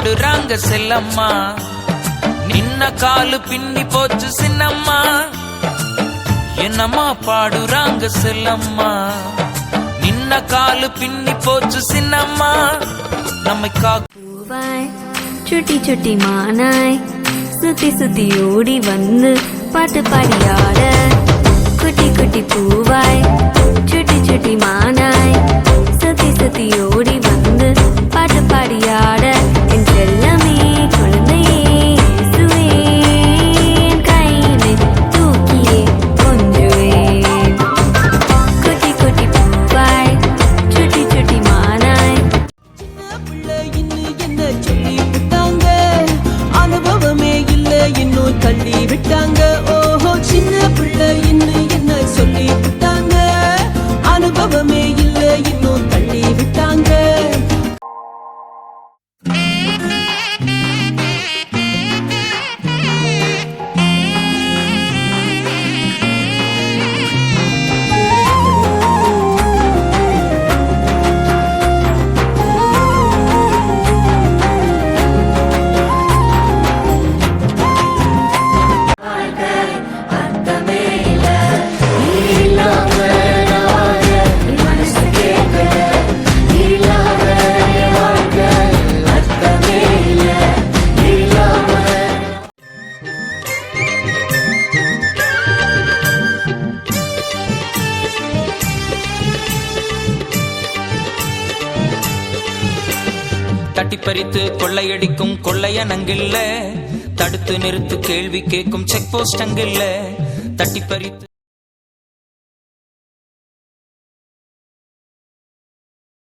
பாடுறாங்க செல்லம்மா, நின்ன காலு பின்னி போச்சு சின்னம்மா. என்னம்மா பாடுறாங்க செல்லம்மா, நின்ன காலு பின்னி போச்சு சின்னம்மா. நம்மை பூவாய் சுட்டி சுட்டி மானாய் சுத்தி சுத்தி ஓடி வந்து பாட்டு பாடியாட, குட்டி குட்டி பூவாய் சுட்டி சுட்டி மானாய் சுத்தி சுத்தி ஓடி வந்து பாட்டு பாடியாட, என் செல்லமே குழந்தையே இயேசுவே, என் கையிலே தூக்கியே கொஞ்சுவேன். குட்டி குட்டி பூவாய் சுட்டி சுட்டி மானாய். சின்ன பிள்ளை இன்னும் என்ன சொல்லி விட்டாங்க, அனுபவமே இல்ல இன்னும் தள்ளி விட்டாங்க. ஓஹோ, சின்ன பிள்ளை இன்னும் என்ன சொல்லி விட்டாங்க, அனுபவமே இல்ல இன்னும் தள்ளி விட்டாங்க. தட்டி பறித்து கொள்ளையடிக்கும் கொள்ளையனங்கில்ல, தடுத்து நிறுத்து கேள்வி கேட்கும் செக் போஸ்ட் அங்கில்ல. தட்டி பறித்து